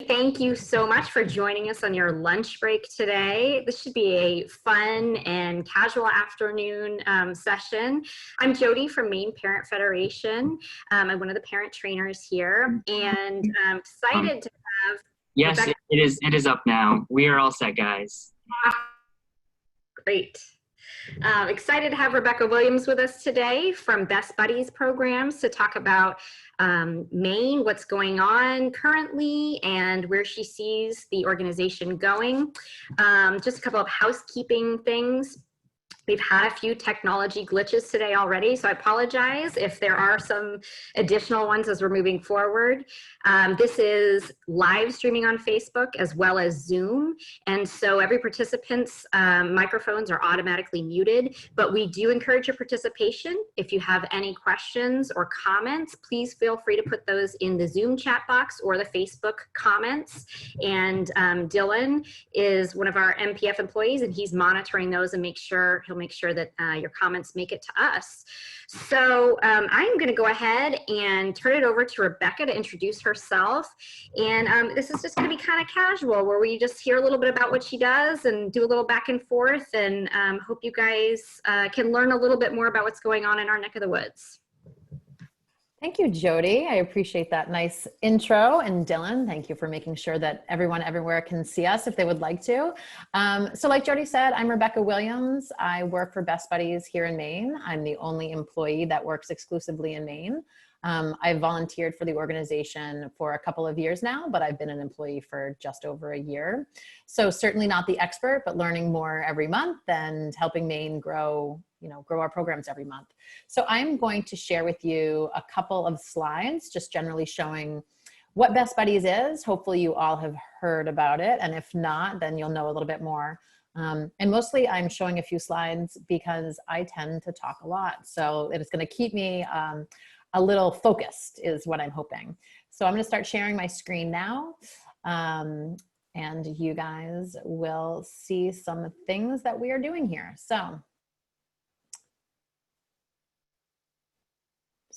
Thank you so much for joining us on your lunch break today. This should be a fun and casual afternoon session. I'm Jody from Maine Parent Federation. I'm one of the parent trainers here, and I'm excited to have Yes, Rebecca. it is up now. We are all set, guys. Great. Excited to have Rebecca Williams with us today from Best Buddies Programs to talk about Maine, what's going on currently, and where she sees the organization going. Just a couple of housekeeping things. We've had a few technology glitches today already, so I apologize if there are some additional ones as we're moving forward. This is live streaming on Facebook as well as Zoom, and so every participant's microphones are automatically muted, but we do encourage your participation. If you have any questions or comments, please feel free to put those in the Zoom chat box or the Facebook comments, and Dylan is one of our MPF employees, and he's monitoring those and he'll make sure that your comments make it to us. So I'm going to go ahead and turn it over to Rebecca to introduce herself. And this is just going to be kind of casual, where we just hear a little bit about what she does and do a little back and forth, and hope you guys can learn a little bit more about what's going on in our neck of the woods. Thank you, Jody. I appreciate that nice intro. And Dylan, thank you for making sure that everyone everywhere can see us if they would like to. So like Jody said, I'm Rebecca Williams. I work for Best Buddies here in Maine. I'm the only employee that works exclusively in Maine. I've volunteered for the organization for a couple of years now, but I've been an employee for just over a year. So certainly not the expert, but learning more every month and helping Maine grow our programs every month. So I'm going to share with you a couple of slides, just generally showing what Best Buddies is. Hopefully you all have heard about it. And if not, then you'll know a little bit more. And mostly I'm showing a few slides because I tend to talk a lot. So it's going to keep me a little focused is what I'm hoping. So I'm going to start sharing my screen now. And you guys will see some things that we are doing here. So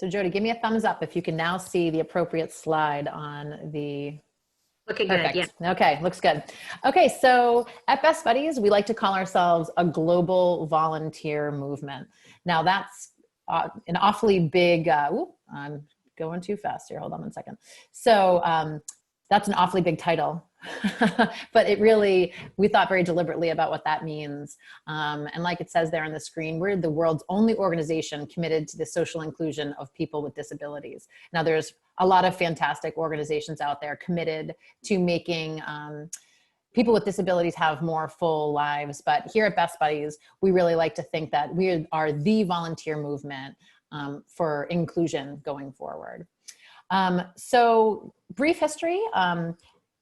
Jody, give me a thumbs up if you can now see the appropriate slide on the... Looking Perfect. good, yeah. Okay, looks good. Okay, so at Best Buddies, we like to call ourselves a global volunteer movement. Now that's an awfully big, I'm going too fast here, hold on one second. So that's an awfully big title, but we thought very deliberately about what that means. And like it says there on the screen, we're the world's only organization committed to the social inclusion of people with disabilities. Now there's a lot of fantastic organizations out there committed to making people with disabilities have more full lives. But here at Best Buddies, we really like to think that we are the volunteer movement for inclusion going forward. So brief history,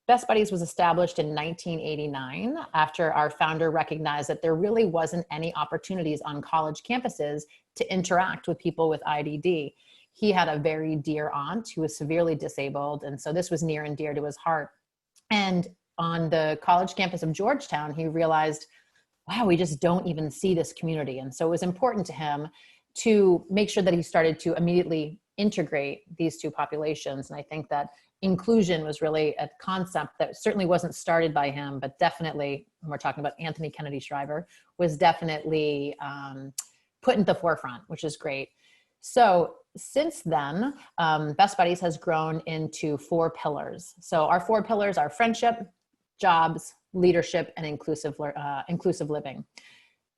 Best Buddies was established in 1989 after our founder recognized that there really wasn't any opportunities on college campuses to interact with people with IDD. He had a very dear aunt who was severely disabled, and so this was near and dear to his heart. And on the college campus of Georgetown, he realized, wow, we just don't even see this community. And so it was important to him to make sure that he started to immediately integrate these two populations. And I think that inclusion was really a concept that certainly wasn't started by him, but definitely, when we're talking about Anthony Kennedy Shriver, was definitely put in the forefront, which is great. So since then, Best Buddies has grown into 4 pillars. So our 4 pillars are friendship, jobs, leadership, and inclusive living.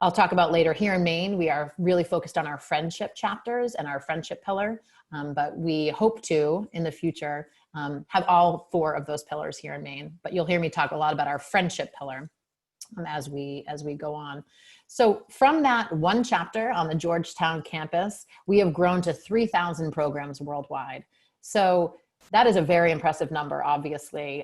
I'll talk about later. Here in Maine, we are really focused on our friendship chapters and our friendship pillar, but we hope to, in the future, have all 4 of those pillars here in Maine. But you'll hear me talk a lot about our friendship pillar as we go on. So from that one chapter on the Georgetown campus, we have grown to 3,000 programs worldwide. So that is a very impressive number, obviously.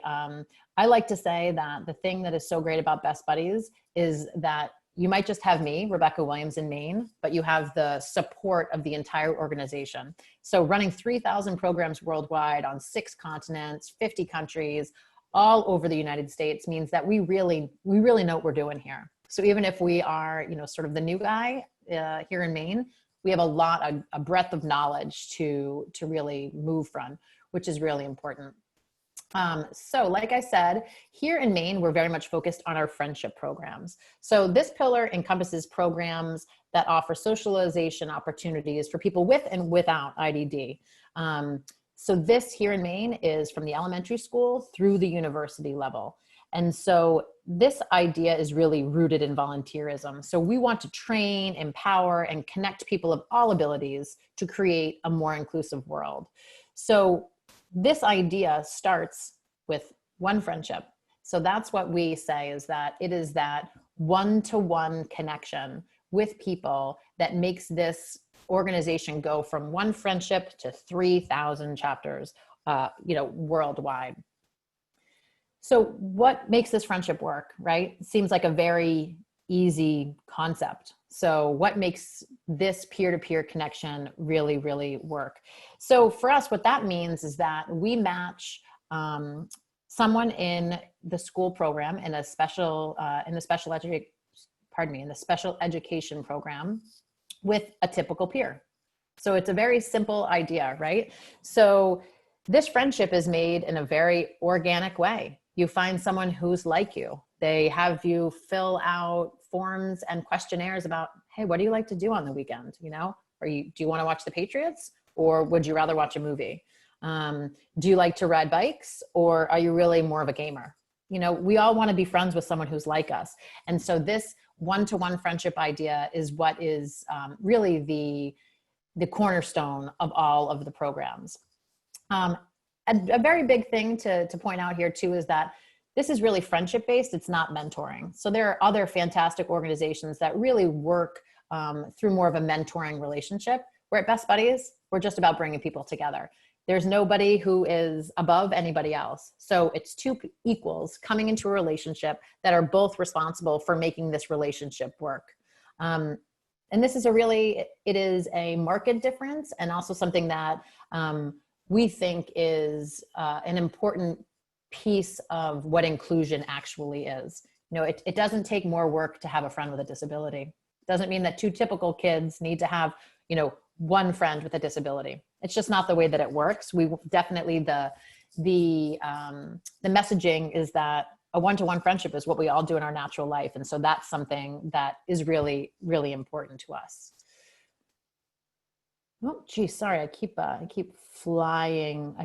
I like to say that the thing that is so great about Best Buddies is that you might just have me, Rebecca Williams in Maine, but you have the support of the entire organization. So running 3,000 programs worldwide on 6 continents, 50 countries, all over the United States means that we really know what we're doing here. So even if we are, sort of the new guy here in Maine, we have a breadth of knowledge to really move from, which is really important. So like I said, here in Maine, we're very much focused on our friendship programs. So this pillar encompasses programs that offer socialization opportunities for people with and without IDD. So this here in Maine is from the elementary school through the university level. And so this idea is really rooted in volunteerism. So we want to train, empower, and connect people of all abilities to create a more inclusive world. So this idea starts with one friendship. So that's what we say, is that it is that one-to-one connection with people that makes this organization go from one friendship to 3,000 chapters, worldwide. So what makes this friendship work, right? It seems like a very easy concept. So what makes this peer-to-peer connection really, really work? So for us, what that means is that we match someone in the school program in a special education program with a typical peer. So it's a very simple idea, right? So this friendship is made in a very organic way. You find someone who's like you. They have you fill out forms and questionnaires about, hey, what do you like to do on the weekend? Do you want to watch the Patriots, or would you rather watch a movie? Do you like to ride bikes, or are you really more of a gamer? We all want to be friends with someone who's like us. And so this one-to-one friendship idea is what is really the cornerstone of all of the programs. A very big thing to point out here too is that this is really friendship based. It's not mentoring. So there are other fantastic organizations that really work through more of a mentoring relationship. We're at Best Buddies, we're just about bringing people together. There's nobody who is above anybody else. So it's two equals coming into a relationship that are both responsible for making this relationship work. And this is it is a market difference, and also something that we think is an important piece of what inclusion actually is. It doesn't take more work to have a friend with a disability. It doesn't mean that two typical kids need to have, one friend with a disability. It's just not the way that it works. We definitely, the messaging is that a one-to-one friendship is what we all do in our natural life. And so that's something that is really, really important to us. Oh, geez, sorry. I keep flying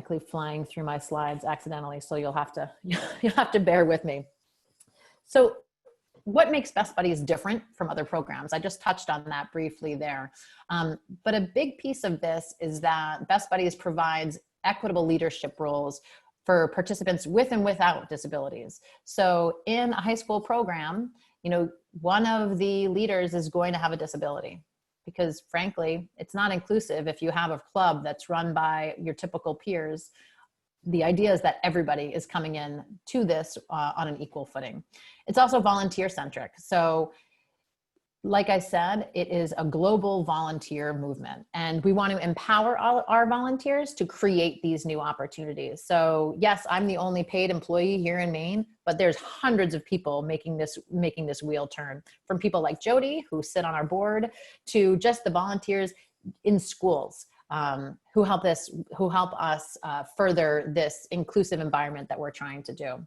through my slides accidentally. So you'll have to bear with me. So what makes Best Buddies different from other programs? I just touched on that briefly there. But a big piece of this is that Best Buddies provides equitable leadership roles for participants with and without disabilities. So in a high school program, one of the leaders is going to have a disability, because frankly, it's not inclusive if you have a club that's run by your typical peers. The idea is that everybody is coming in to this on an equal footing. It's also volunteer centric. So like I said, it is a global volunteer movement, and we want to empower all our volunteers to create these new opportunities. So yes, I'm the only paid employee here in Maine, but there's hundreds of people making this wheel turn, from people like Jody, who sit on our board, to just the volunteers in schools who help us further this inclusive environment that we're trying to do.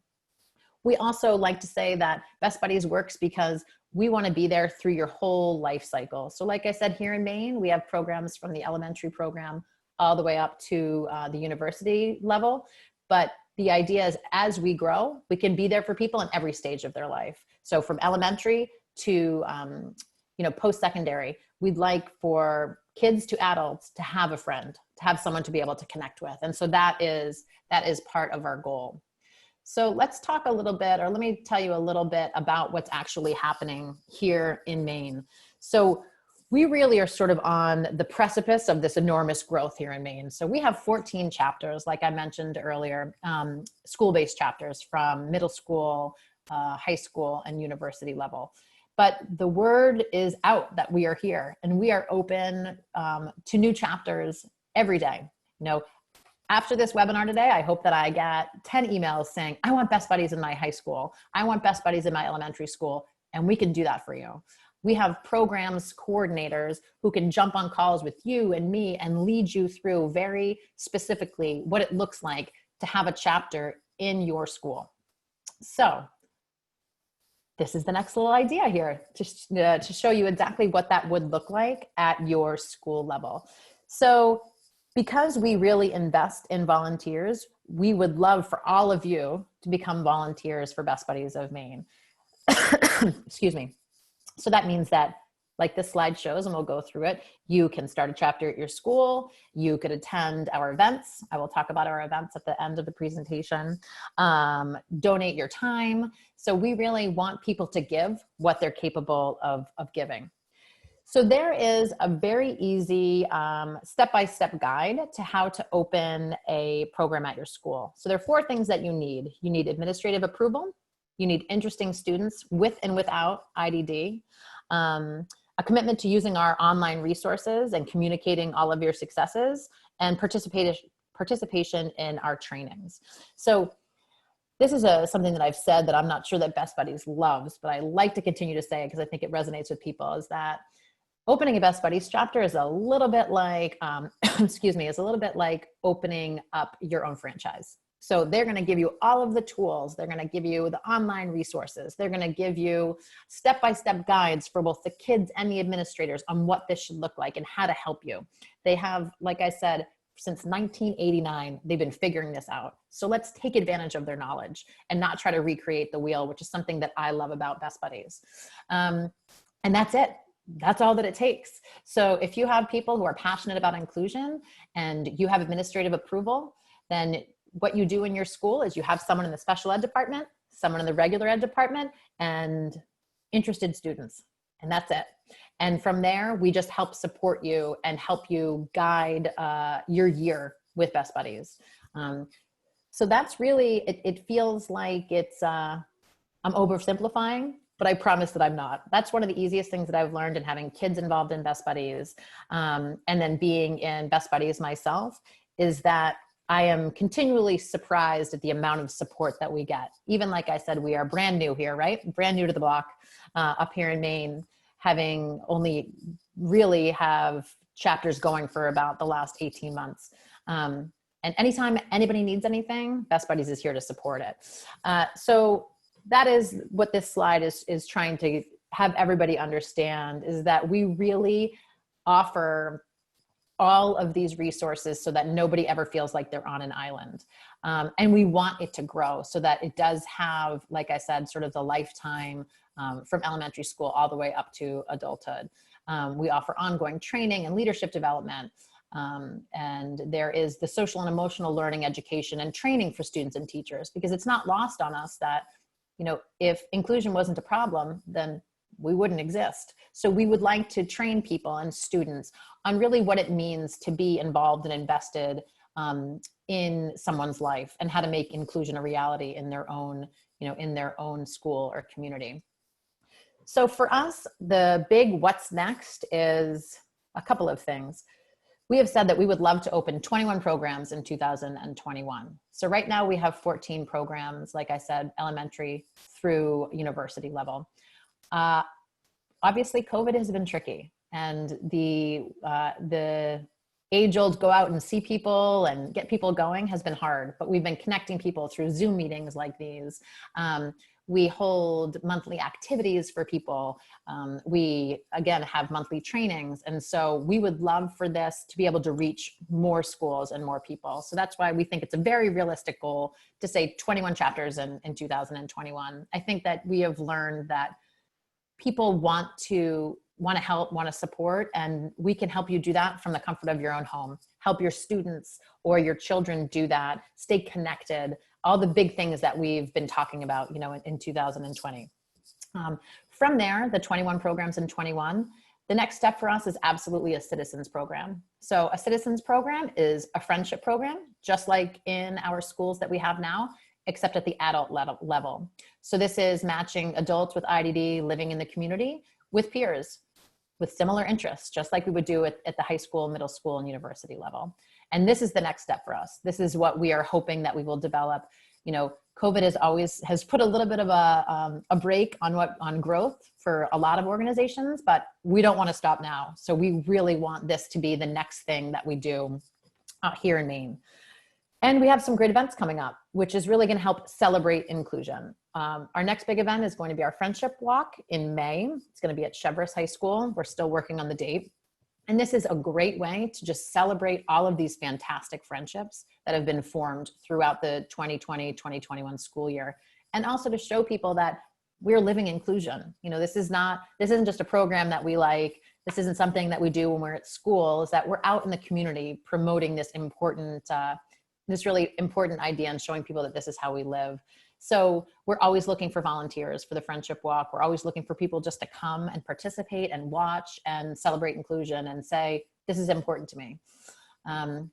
We also like to say that Best Buddies works because we want to be there through your whole life cycle. So like I said, here in Maine, we have programs from the elementary program all the way up to the university level. But the idea is, as we grow, we can be there for people in every stage of their life. So from elementary to post-secondary, we'd like for kids to adults to have a friend, to have someone to be able to connect with. And so that is part of our goal. So let's talk a little bit, or let me tell you a little bit about what's actually happening here in Maine. So we really are sort of on the precipice of this enormous growth here in Maine. So we have 14 chapters, like I mentioned earlier, school-based chapters from middle school, high school, and university level. But the word is out that we are here, and we are open to new chapters every day. After this webinar today, I hope that I get 10 emails saying, I want Best Buddies in my high school. I want Best Buddies in my elementary school. And we can do that for you. We have programs coordinators who can jump on calls with you and me and lead you through very specifically what it looks like to have a chapter in your school. So this is the next little idea here to show you exactly what that would look like at your school level. So because we really invest in volunteers, we would love for all of you to become volunteers for Best Buddies of Maine. Excuse me. So that means that, like this slide shows, and we'll go through it, you can start a chapter at your school. You could attend our events. I will talk about our events at the end of the presentation. Donate your time. So we really want people to give what they're capable of giving. So there is a very easy step-by-step guide to how to open a program at your school. So there are 4 things that you need. You need administrative approval. You need interesting students with and without IDD. A commitment to using our online resources and communicating all of your successes, and participation in our trainings. So this is something that I've said that I'm not sure that Best Buddies loves, but I like to continue to say it because I think it resonates with people, is that opening a Best Buddies chapter is a little bit like, excuse me, is a little bit like opening up your own franchise. So they're going to give you all of the tools. They're going to give you the online resources. They're going to give you step-by-step guides for both the kids and the administrators on what this should look like and how to help you. They have, like I said, since 1989, they've been figuring this out. So let's take advantage of their knowledge and not try to recreate the wheel, which is something that I love about Best Buddies. And that's it. That's all that it takes. So if you have people who are passionate about inclusion and you have administrative approval, then what you do in your school is you have someone in the special ed department, someone in the regular ed department, and interested students. And that's it. And from there, we just help support you and help you guide your year with Best Buddies. So that's really, it feels like it's, I'm oversimplifying, but I promise that I'm not. That's one of the easiest things that I've learned in having kids involved in Best Buddies, and then being in Best Buddies myself, is that I am continually surprised at the amount of support that we get. Even like I said, we are brand new here, right? Brand new to the block up here in Maine, having only really have chapters going for about the last 18 months. And anytime anybody needs anything, Best Buddies is here to support it. So that is what this slide is trying to have everybody understand, is that we really offer all of these resources so that nobody ever feels like they're on an island. And we want it to grow so that it does have, like I said, sort of the lifetime from elementary school all the way up to adulthood. We offer ongoing training and leadership development. And there is the social and emotional learning education and training for students and teachers, because it's not lost on us that, you know, if inclusion wasn't a problem, then we wouldn't exist. So we would like to train people and students on really what it means to be involved and invested in someone's life, and how to make inclusion a reality in their own, you know, in their own school or community. So for us, the big what's next is a couple of things. We have said that we would love to open 21 programs in 2021. So right now we have 14 programs, like I said, elementary through university level. Obviously COVID has been tricky, and the age-old go out and see people and get people going has been hard, but we've been connecting people through Zoom meetings like these. We hold monthly activities for people. We, again, have monthly trainings. And so we would love for this to be able to reach more schools and more people. So that's why we think it's a very realistic goal to say 21 chapters in 2021. I think that we have learned that people want to help, want to support, and we can help you do that from the comfort of your own home. Help your students or your children do that. Stay connected. All the big things that we've been talking about, you know, in 2020. From there, the 21 programs in 21, the next step for us is absolutely a citizens program. So a citizens program is a friendship program, just like in our schools that we have now, except at the adult level. So this is matching adults with IDD living in the community with peers with similar interests, just like we would do at the high school, middle school, and university level. And this is the next step for us. This is what we are hoping that we will develop. You know, COVID has put a little bit of a break on growth for a lot of organizations, but we don't want to stop now. So we really want this to be the next thing that we do here in Maine. And we have some great events coming up, which is really going to help celebrate inclusion. Our next big event is going to be our Friendship Walk in May. It's going to be at Cheverus High School. We're still working on the date. And this is a great way to just celebrate all of these fantastic friendships that have been formed throughout the 2020-2021 school year. And also to show people that we're living inclusion. You know, this isn't just a program that we like. This isn't something that we do when we're at school. Is that we're out in the community promoting this really important idea and showing people that this is how we live. So we're always looking for volunteers for the Friendship Walk. We're always looking for people just to come and participate and watch and celebrate inclusion and say, this is important to me.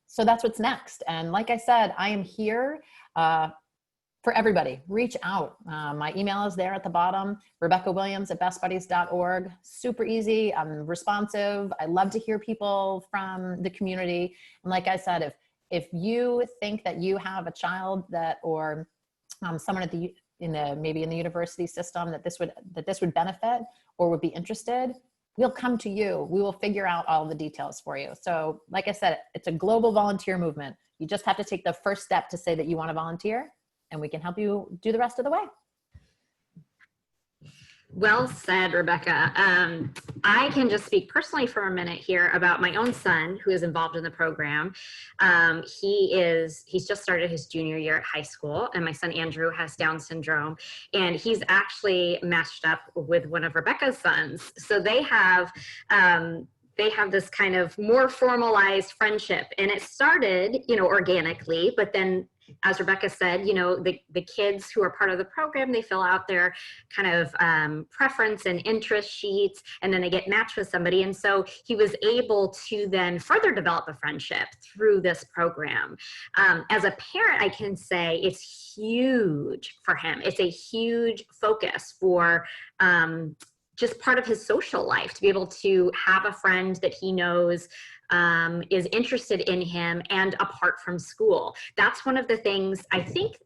So that's what's next. And like I said, I am here for everybody. Reach out. My email is there at the bottom, RebeccaWilliams@bestbuddies.org. Super easy. I'm responsive. I love to hear people from the community. And like I said, if you think that you have a child or someone maybe in the university system that this would benefit or would be interested, we'll come to you. We will figure out all the details for you. So like I said, it's a global volunteer movement. You just have to take the first step to say that you want to volunteer, and we can help you do the rest of the way. Well said, Rebecca. I can just speak personally for a minute here about my own son who is involved in the program. He's just started his junior year at high school, and my son Andrew has Down syndrome, and he's actually matched up with one of Rebecca's sons. So they have this kind of more formalized friendship, and it started, organically, but then, as Rebecca said, the kids who are part of the program, they fill out their kind of preference and interest sheets, and then they get matched with somebody. And so he was able to then further develop a friendship through this program. As a parent, I can say it's huge for him. It's a huge focus for just part of his social life, to be able to have a friend that he knows is interested in him and apart from school. That's one of the things I think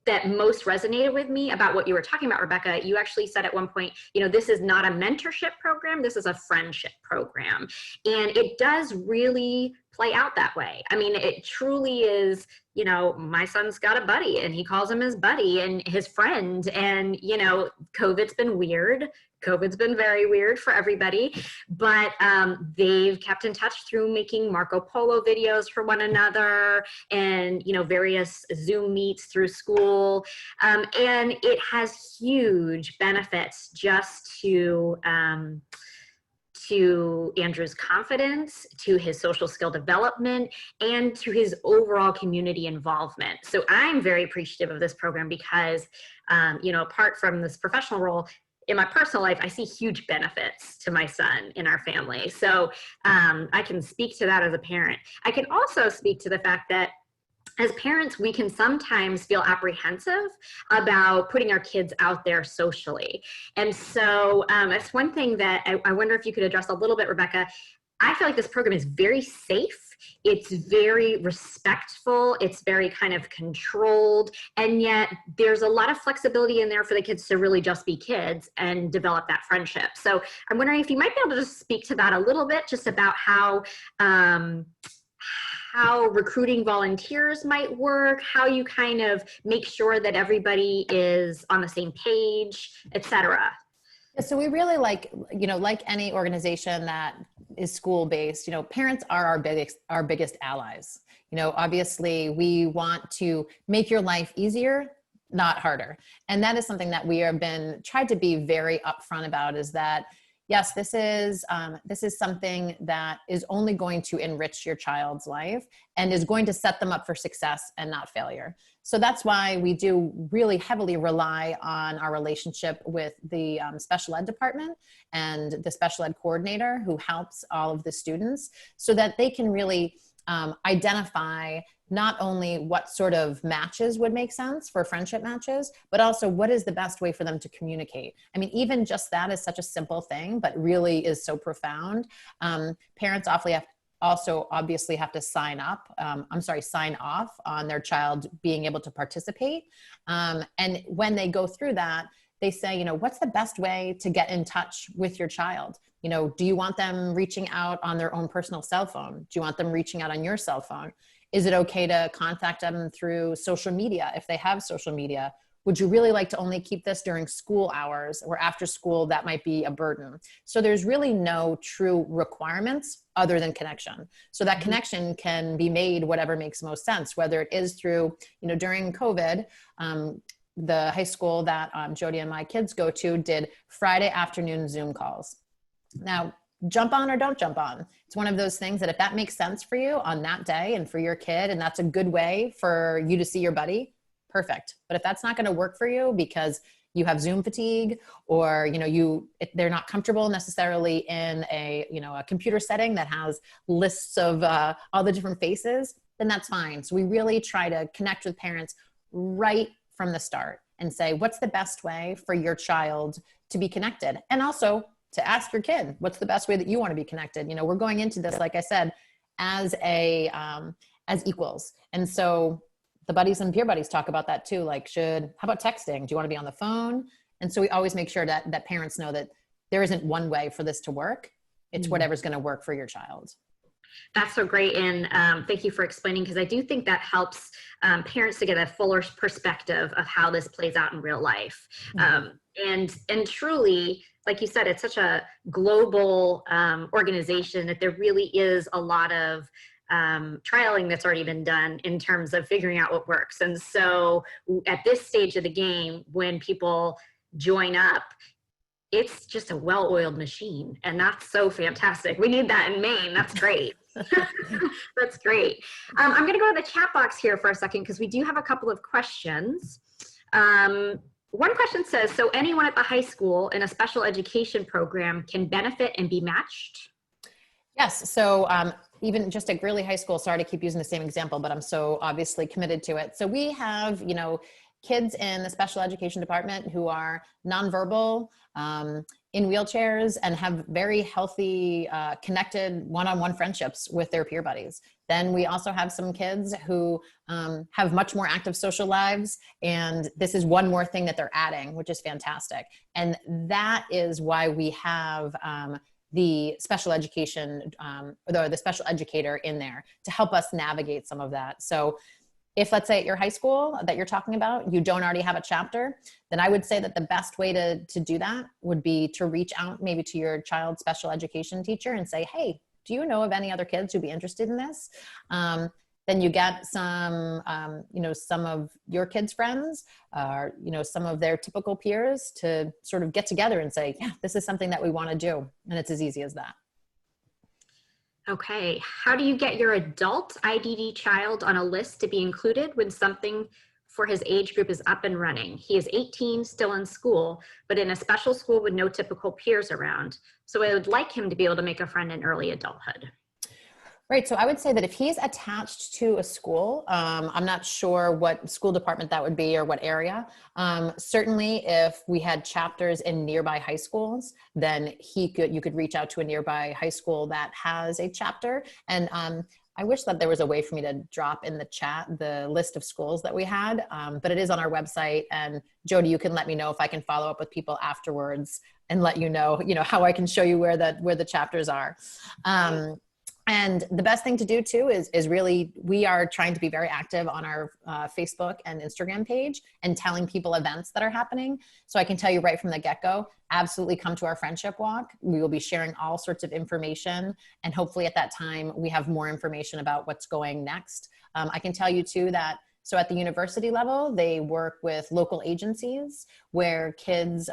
that most resonated with me about what you were talking about, Rebecca. You actually said at one point, this is not a mentorship program, this is a friendship program. And it does really play out that way. I mean, it truly is, my son's got a buddy and he calls him his buddy and his friend. And, COVID's been weird. COVID's been very weird for everybody, but they've kept in touch through making Marco Polo videos for one another and, various Zoom meets through school. And it has huge benefits just to Andrew's confidence, to his social skill development, and to his overall community involvement. So I'm very appreciative of this program because, apart from this professional role, in my personal life, I see huge benefits to my son in our family. So I can speak to that as a parent. I can also speak to the fact that as parents, we can sometimes feel apprehensive about putting our kids out there socially. And so that's one thing that I wonder if you could address a little bit, Rebecca. I feel like this program is very safe. It's very respectful. It's very kind of controlled. And yet there's a lot of flexibility in there for the kids to really just be kids and develop that friendship. So I'm wondering if you might be able to just speak to that a little bit, just about how recruiting volunteers might work, how you kind of make sure that everybody is on the same page, et cetera. So we really like any organization that is school-based, parents are our biggest allies. Obviously we want to make your life easier, not harder. And that is something that we have tried to be very upfront about, is that, yes, this is something that is only going to enrich your child's life and is going to set them up for success and not failure. So that's why we do really heavily rely on our relationship with the special ed department and the special ed coordinator who helps all of the students, so that they can really identify not only what sort of matches would make sense for friendship matches, but also what is the best way for them to communicate. I mean, even just that is such a simple thing, but really is so profound. Parents obviously have to sign off on their child being able to participate. And when they go through that, they say, what's the best way to get in touch with your child? Do you want them reaching out on their own personal cell phone? Do you want them reaching out on your cell phone? Is it okay to contact them through social media if they have social media? Would you really like to only keep this during school hours, or after school that might be a burden? So there's really no true requirements other than connection. So that connection can be made whatever makes most sense, whether it is through, during COVID, the high school that Jody and my kids go to did Friday afternoon Zoom calls. Now, jump on or don't jump on. It's one of those things that if that makes sense for you on that day and for your kid, and that's a good way for you to see your buddy, perfect. But if that's not going to work for you because you have Zoom fatigue, or they're not comfortable necessarily in a computer setting that has lists of all the different faces, then that's fine. So we really try to connect with parents right from the start and say, what's the best way for your child to be connected? And also to ask your kid, what's the best way that you want to be connected? We're going into this, like I said, as equals. And so the buddies and peer buddies talk about that too. Like, how about texting? Do you want to be on the phone? And so we always make sure that parents know that there isn't one way for this to work. It's whatever's going to work for your child. That's so great. And thank you for explaining, because I do think that helps parents to get a fuller perspective of how this plays out in real life. And truly, like you said, it's such a global organization that there really is a lot of trialing that's already been done in terms of figuring out what works. And so at this stage of the game, when people join up, it's just a well-oiled machine. And that's so fantastic. We need that in Maine. That's great. That's great. I'm going to go to the chat box here for a second, because we do have a couple of questions. One question says, so anyone at the high school in a special education program can benefit and be matched? Yes. So even just at Greeley High School, sorry to keep using the same example, but I'm so obviously committed to it. So we have, kids in the special education department who are nonverbal, in wheelchairs, and have very healthy, connected one-on-one friendships with their peer buddies. Then we also have some kids who have much more active social lives. And this is one more thing that they're adding, which is fantastic. And that is why we have the special education, or the special educator in there to help us navigate some of that. So if, let's say at your high school that you're talking about, you don't already have a chapter, then I would say that the best way to do that would be to reach out maybe to your child's special education teacher and say, hey, do you know of any other kids who'd be interested in this? Then you get some, some of your kids' friends, or, some of their typical peers to sort of get together and say, yeah, this is something that we want to do. And it's as easy as that. Okay. How do you get your adult IDD child on a list to be included when something for his age group is up and running? He is 18, still in school, but in a special school with no typical peers around. So I would like him to be able to make a friend in early adulthood. Right. So I would say that if he's attached to a school, I'm not sure what school department that would be or what area. Certainly if we had chapters in nearby high schools, then you could reach out to a nearby high school that has a chapter. And I wish that there was a way for me to drop in the chat the list of schools that we had, but it is on our website. And Jody, you can let me know if I can follow up with people afterwards and let you know how I can show you where the chapters are. And the best thing to do too is really, we are trying to be very active on our Facebook and Instagram page and telling people events that are happening. So I can tell you right from the get-go, absolutely come to our friendship walk. We will be sharing all sorts of information. And hopefully at that time, we have more information about what's going next. I can tell you too that so at the university level, they work with local agencies where kids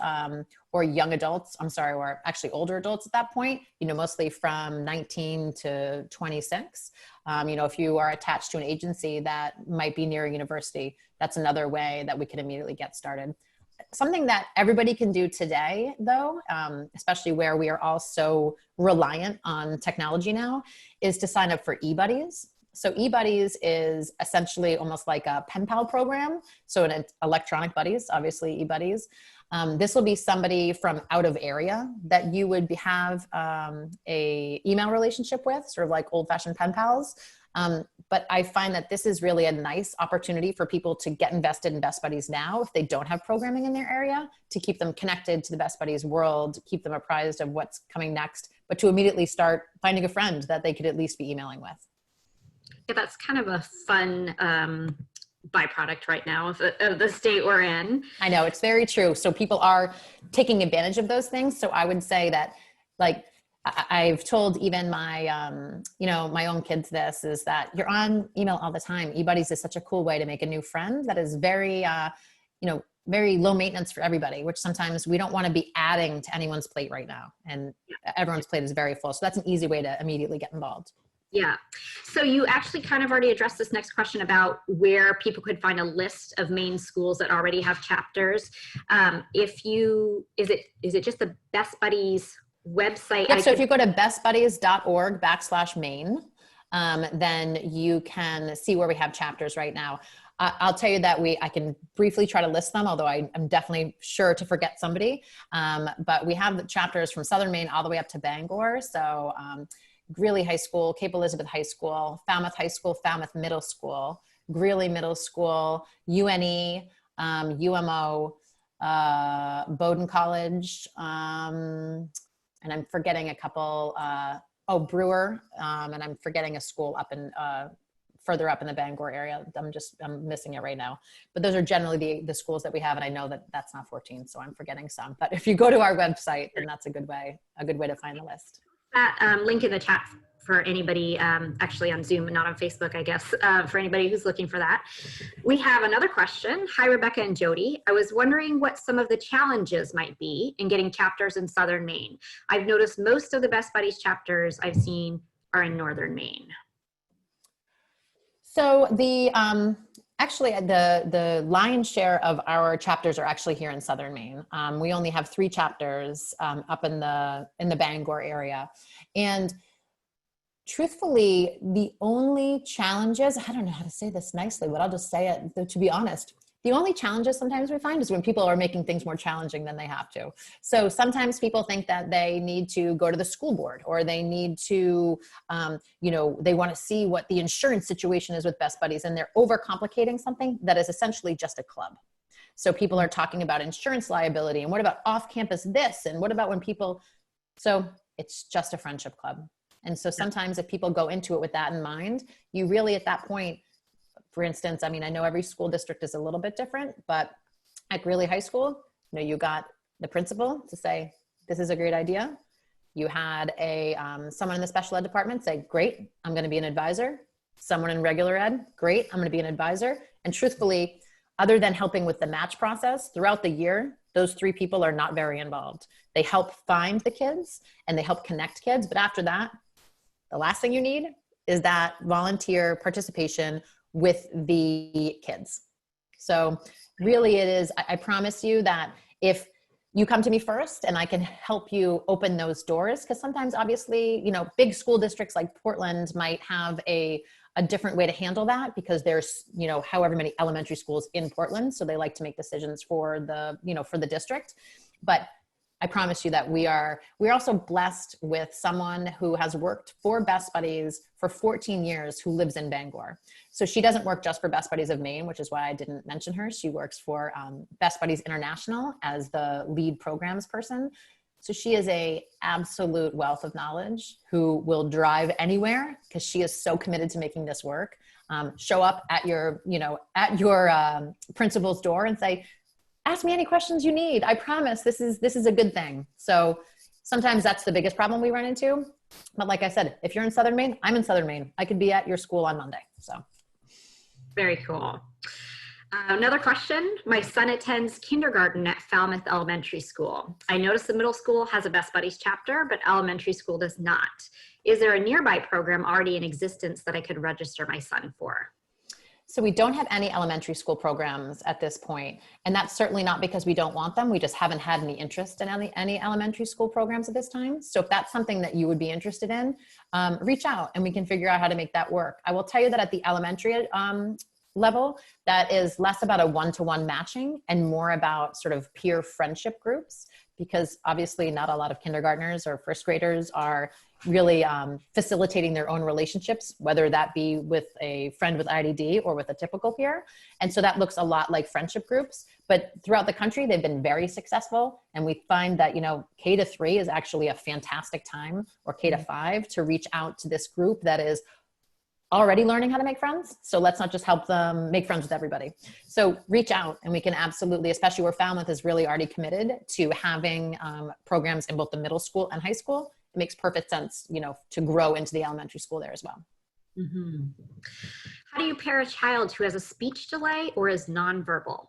or young adults, or actually older adults at that point, mostly from 19 to 26. If you are attached to an agency that might be near a university, that's another way that we can immediately get started. Something that everybody can do today, though, especially where we are all so reliant on technology now, is to sign up for eBuddies. So eBuddies is essentially almost like a pen pal program. So an electronic buddies, obviously eBuddies. This will be somebody from out of area that you would have a email relationship with, sort of like old fashioned pen pals. But I find that this is really a nice opportunity for people to get invested in Best Buddies now if they don't have programming in their area, to keep them connected to the Best Buddies world, keep them apprised of what's coming next, but to immediately start finding a friend that they could at least be emailing with. Yeah, that's kind of a fun byproduct right now of the state we're in. I know, it's very true. So people are taking advantage of those things. So I would say that, like, I've told even my, my own kids this, is that you're on email all the time. eBuddies is such a cool way to make a new friend that is very, very low maintenance for everybody, which sometimes we don't want to be adding to anyone's plate right now. And everyone's plate is very full. So that's an easy way to immediately get involved. Yeah. So you actually kind of already addressed this next question about where people could find a list of Maine schools that already have chapters. Is it just the Best Buddies website? Yep, so if you go to bestbuddies.org/Maine, then you can see where we have chapters right now. I'll tell you that I can briefly try to list them, although I'm definitely sure to forget somebody. But we have the chapters from Southern Maine all the way up to Bangor. So Greeley High School, Cape Elizabeth High School, Falmouth High School, Falmouth Middle School, Greeley Middle School, UNE, UMO, Bowdoin College, and I'm forgetting a couple, Brewer, and I'm forgetting a school up in, further up in the Bangor area. I'm missing it right now. But those are generally the schools that we have, and I know that that's not 14, so I'm forgetting some. But if you go to our website, then that's a good way to find the list. That link in the chat for anybody, actually on Zoom and not on Facebook, I guess, for anybody who's looking for that. We have another question. Hi, Rebecca and Jody. I was wondering what some of the challenges might be in getting chapters in Southern Maine. I've noticed most of the Best Buddies chapters I've seen are in Northern Maine. So actually the lion's share of our chapters are actually here in Southern Maine. We only have 3 chapters up in the Bangor area. And truthfully, the only challenges, I don't know how to say this nicely, but I'll just say it, though, to be honest. The only challenges sometimes we find is when people are making things more challenging than they have to. So sometimes people think that they need to go to the school board, or they need to, they want to see what the insurance situation is with Best Buddies, and they're overcomplicating something that is essentially just a club. So people are talking about insurance liability, and what about off-campus this, and what about when people, so it's just a friendship club. And so sometimes if people go into it with that in mind, you really at that point, for instance, I mean, I know every school district is a little bit different, but at Greeley High School, you got the principal to say, this is a great idea. You had someone in the special ed department say, great, I'm going to be an advisor. Someone in regular ed, great, I'm going to be an advisor. And truthfully, other than helping with the match process throughout the year, those 3 people are not very involved. They help find the kids and they help connect kids. But after that, the last thing you need is that volunteer participation with the kids. So really it is, I promise you that if you come to me first and I can help you open those doors, because sometimes obviously, big school districts like Portland might have a different way to handle that, because there's, however many elementary schools in Portland. So they like to make decisions for the district. But I promise you that we're also blessed with someone who has worked for Best Buddies for 14 years who lives in Bangor. So she doesn't work just for Best Buddies of Maine, which is why I didn't mention her. She works for Best Buddies International as the lead programs person. So she is a absolute wealth of knowledge who will drive anywhere, because she is so committed to making this work. Show up at your principal's door and say, ask me any questions you need. I promise this is a good thing. So sometimes that's the biggest problem we run into. But like I said, if you're in Southern Maine, I'm in Southern Maine. I could be at your school on Monday. So very cool. Another question. My son attends kindergarten at Falmouth Elementary School. I noticed the middle school has a Best Buddies chapter, but elementary school does not. Is there a nearby program already in existence that I could register my son for? So we don't have any elementary school programs at this point, and that's certainly not because we don't want them. We just haven't had any interest in any elementary school programs at this time. So if that's something that you would be interested in, reach out and we can figure out how to make that work. I will tell you that at the elementary level, that is less about a one-to-one matching and more about sort of peer friendship groups, because obviously not a lot of kindergartners or first graders are really facilitating their own relationships, whether that be with a friend with IDD or with a typical peer. And so that looks a lot like friendship groups, but throughout the country, they've been very successful. And we find that, K-3 is actually a fantastic time, or K-5, to reach out to this group that is already learning how to make friends. So let's not just help them make friends with everybody. So reach out, and we can absolutely, especially where Falmouth is really already committed to having programs in both the middle school and high school. It makes perfect sense, to grow into the elementary school there as well. Mm-hmm. How do you pair a child who has a speech delay or is nonverbal?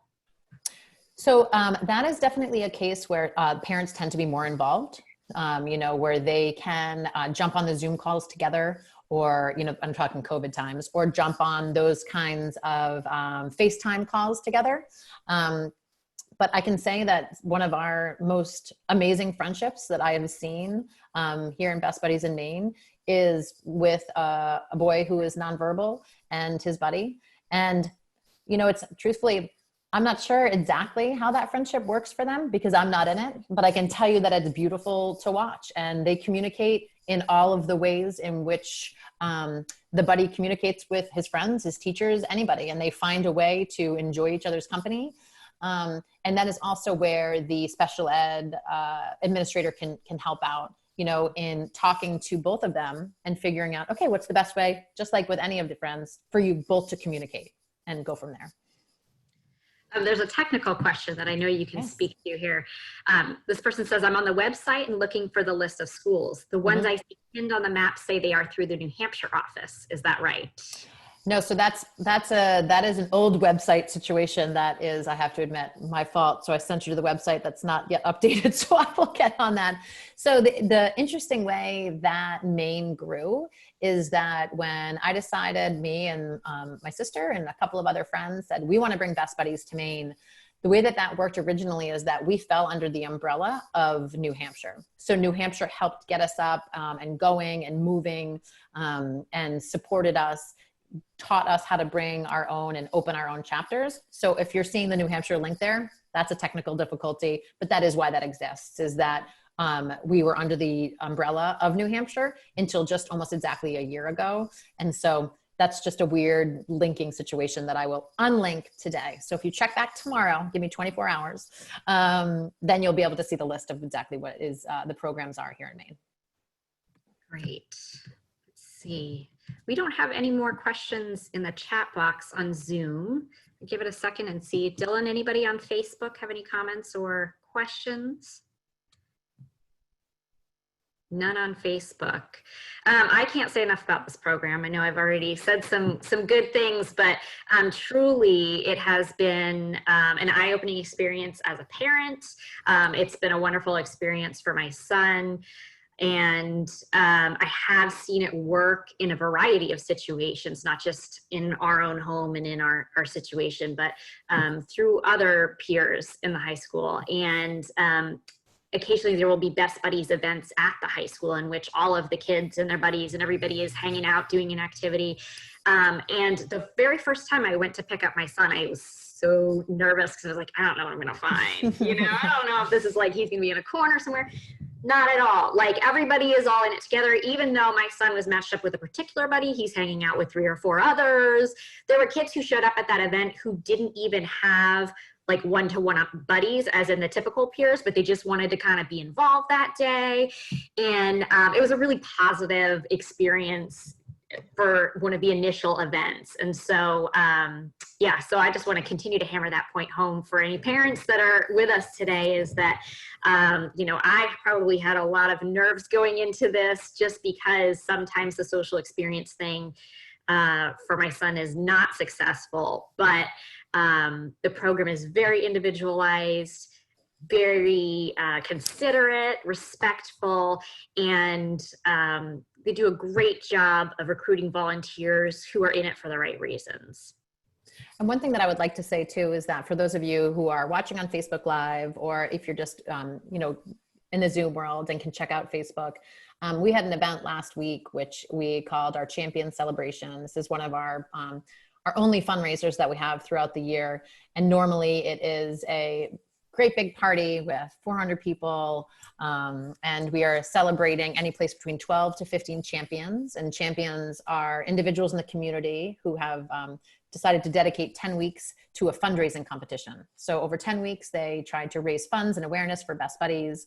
So that is definitely a case where parents tend to be more involved, where they can jump on the Zoom calls together, or, I'm talking COVID times, or jump on those kinds of FaceTime calls together. But I can say that one of our most amazing friendships that I have seen here in Best Buddies in Maine is with a boy who is nonverbal and his buddy. And, it's truthfully, I'm not sure exactly how that friendship works for them because I'm not in it, but I can tell you that it's beautiful to watch, and they communicate in all of the ways in which the buddy communicates with his friends, his teachers, anybody, and they find a way to enjoy each other's company. And that is also where the special ed administrator can help out, in talking to both of them and figuring out, okay, what's the best way, just like with any of the friends, for you both to communicate and go from there. There's a technical question that I know you can speak to here. This person says, I'm on the website and looking for the list of schools. The ones I see pinned on the map say they are through the New Hampshire office. Is that right? No, so that is an old website situation. That is, I have to admit, my fault. So I sent you to the website that's not yet updated. So I will get on that. So the interesting way that Maine grew is that when I decided, me and my sister and a couple of other friends said, we want to bring Best Buddies to Maine. The way that worked originally is that we fell under the umbrella of New Hampshire. So New Hampshire helped get us up and going and moving and supported us, taught us how to bring our own and open our own chapters. So if you're seeing the New Hampshire link there, that's a technical difficulty, but that is why that exists, is that we were under the umbrella of New Hampshire until just almost exactly a year ago. And so that's just a weird linking situation that I will unlink today. So if you check back tomorrow, give me 24 hours, then you'll be able to see the list of exactly what is the programs are here in Maine. Great. Let's see. We don't have any more questions in the chat box on Zoom. Give it a second and see. Dylan, anybody on Facebook have any comments or questions? None on Facebook. I can't say enough about this program. I know I've already said some good things, but truly it has been an eye-opening experience as a parent. It's been a wonderful experience for my son. And I have seen it work in a variety of situations, not just in our own home and in our situation, but through other peers in the high school. And occasionally there will be Best Buddies events at the high school in which all of the kids and their buddies and everybody is hanging out doing an activity. And the very first time I went to pick up my son, I was so nervous because I was like, I don't know what I'm going to find. I don't know if this is like he's going to be in a corner somewhere. Not at all. Like everybody is all in it together. Even though my son was matched up with a particular buddy, he's hanging out with 3 or 4 others. There were kids who showed up at that event who didn't even have like one-to-one buddies as in the typical peers, but they just wanted to kind of be involved that day. And it was a really positive experience for one of the initial events. And so, yeah, so I just want to continue to hammer that point home for any parents that are with us today is that, I probably had a lot of nerves going into this just because sometimes the social experience thing for my son is not successful, but the program is very individualized, very considerate, respectful, and they do a great job of recruiting volunteers who are in it for the right reasons. And one thing that I would like to say too is that for those of you who are watching on Facebook Live, or if you're just, in the Zoom world and can check out Facebook, we had an event last week, which we called our Champion Celebration. This is one of our only fundraisers that we have throughout the year. And normally it is a great big party with 400 people. And we are celebrating any place between 12 to 15 champions. And champions are individuals in the community who have decided to dedicate 10 weeks to a fundraising competition. So over 10 weeks, they tried to raise funds and awareness for Best Buddies.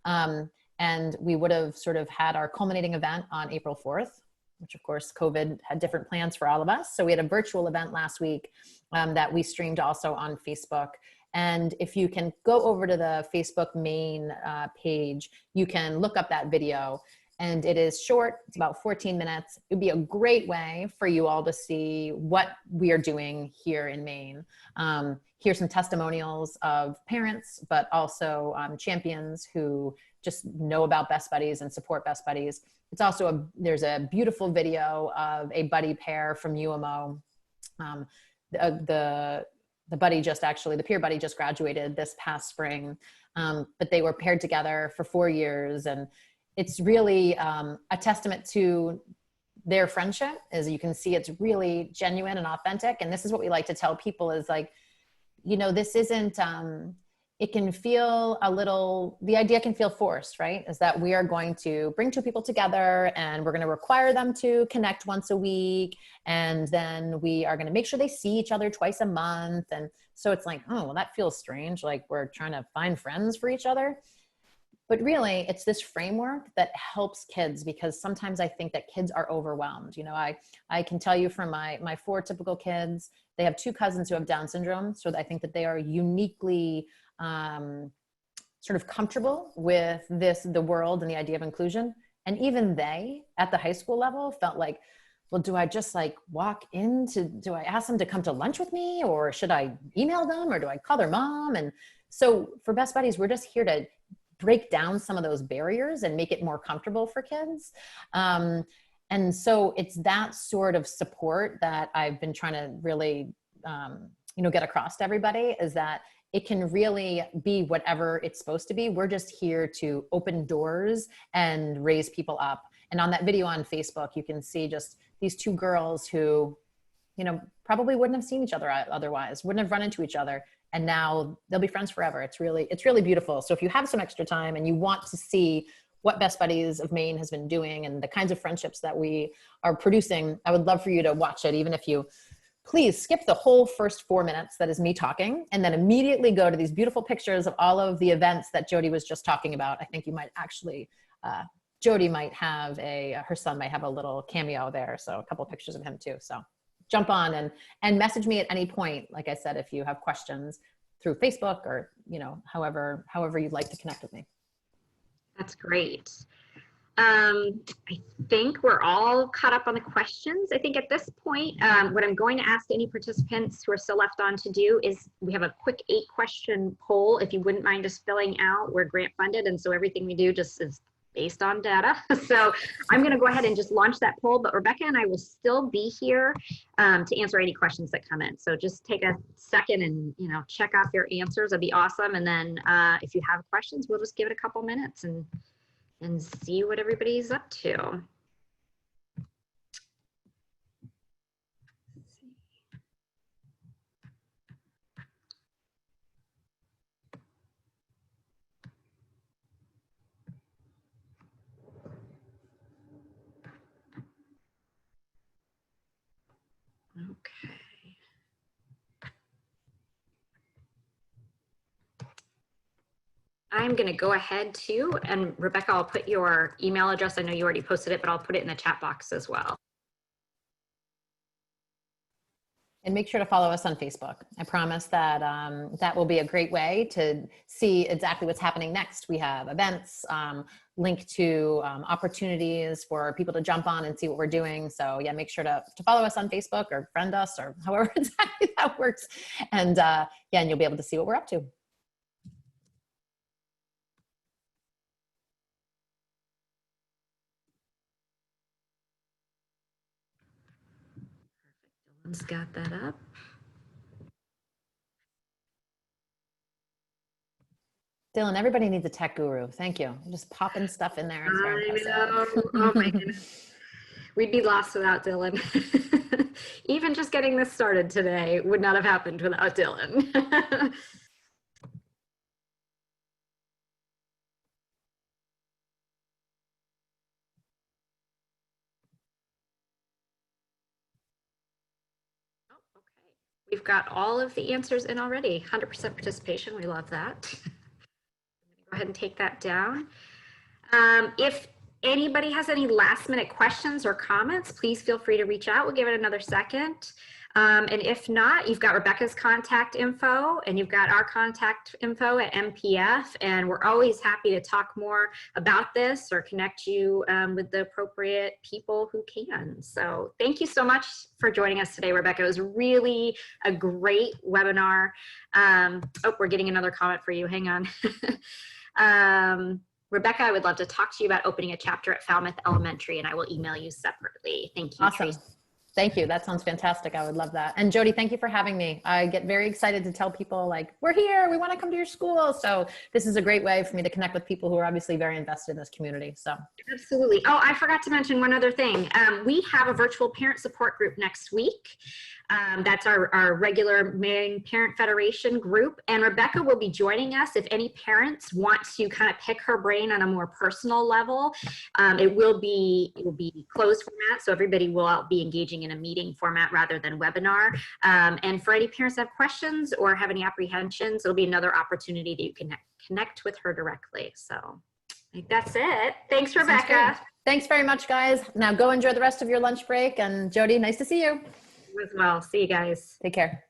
And we would have sort of had our culminating event on April 4th. which of course COVID had different plans for all of us. So we had a virtual event last week that we streamed also on Facebook. And if you can go over to the Facebook Maine page, you can look up that video. And it is short, it's about 14 minutes. It would be a great way for you all to see what we are doing here in Maine. Here's some testimonials of parents, but also champions who just know about Best Buddies and support Best Buddies. It's also there's a beautiful video of a buddy pair from UMO. The peer buddy just graduated this past spring, but they were paired together for 4 years. And it's really a testament to their friendship. As you can see, it's really genuine and authentic. And this is what we like to tell people is like, you know, this isn't, it can feel the idea can feel forced, right? Is that we are going to bring two people together and we're going to require them to connect once a week. And then we are going to make sure they see each other twice a month. And so it's like, oh, well, that feels strange. Like we're trying to find friends for each other. But really, it's this framework that helps kids, because sometimes I think that kids are overwhelmed. You know, I can tell you from my 4 typical kids, they have 2 cousins who have Down syndrome. So I think that they are uniquely sort of comfortable with the world and the idea of inclusion. And even they, at the high school level, felt like, well, do I just like do I ask them to come to lunch with me, or should I email them, or do I call their mom? And so for Best Buddies, we're just here to break down some of those barriers and make it more comfortable for kids. And so it's that sort of support that I've been trying to really, get across to everybody, is that it can really be whatever it's supposed to be. We're just here to open doors and raise people up. And on that video on Facebook, you can see just these 2 girls who, probably wouldn't have seen each other otherwise, wouldn't have run into each other. And now they'll be friends forever. It's really beautiful. So if you have some extra time and you want to see what Best Buddies of Maine has been doing and the kinds of friendships that we are producing, I would love for you to watch it. Even if you please skip the whole first 4 minutes that is me talking, and then immediately go to these beautiful pictures of all of the events that Jody was just talking about. I think you might actually, Jody might have her son might have a little cameo there. So a couple of pictures of him too. So jump on and message me at any point. Like I said, if you have questions through Facebook or, however you'd like to connect with me. That's great. I think we're all caught up on the questions. I think at this point, what I'm going to ask any participants who are still left on to do is we have a quick 8-question poll. If you wouldn't mind just filling out, we're grant funded. And so everything we do just is based on data. So I'm going to go ahead and just launch that poll, but Rebecca and I will still be here to answer any questions that come in. So just take a second and, check off your answers. That'd be awesome. And then if you have questions, we'll just give it a couple minutes and see what everybody's up to. Okay. I'm going to go ahead too, and Rebecca, I'll put your email address. I know you already posted it, but I'll put it in the chat box as well. And make sure to follow us on Facebook. I promise that that will be a great way to see exactly what's happening next. We have events, linked to opportunities for people to jump on and see what we're doing. So yeah, make sure to follow us on Facebook or friend us or however exactly that works. And and you'll be able to see what we're up to. Dylan's got that up. Dylan, everybody needs a tech guru. Thank you. I'm just popping stuff in there. I know. Oh my goodness. We'd be lost without Dylan. Even just getting this started today would not have happened without Dylan. We've got all of the answers in already. 100% participation. We love that. I'm going to go ahead and take that down. If anybody has any last minute questions or comments, please feel free to reach out. We'll give it another second. And if not, you've got Rebecca's contact info and you've got our contact info at MPF, and we're always happy to talk more about this or connect you with the appropriate people who can. So thank you so much for joining us today, Rebecca. It was really a great webinar. Oh, we're getting another comment for you. Hang on. Rebecca, I would love to talk to you about opening a chapter at Falmouth Elementary, and I will email you separately. Thank you, Awesome. Tracy. Thank you. That sounds fantastic. I would love that. And Jody, thank you for having me. I get very excited to tell people like, we're here, we want to come to your school. So this is a great way for me to connect with people who are obviously very invested in this community. So Absolutely. Oh, I forgot to mention one other thing. We have a virtual parent support group next week. That's our regular Maine Parent Federation group. And Rebecca will be joining us if any parents want to kind of pick her brain on a more personal level. It will be closed format, so everybody will be engaging in a meeting format rather than webinar. And for any parents that have questions or have any apprehensions, it'll be another opportunity that you can connect with her directly. So I think that's it. Thanks, Rebecca. thanks very much, guys. Now go enjoy the rest of your lunch break. And Jody, nice to see you. You as well. See you guys. Take care.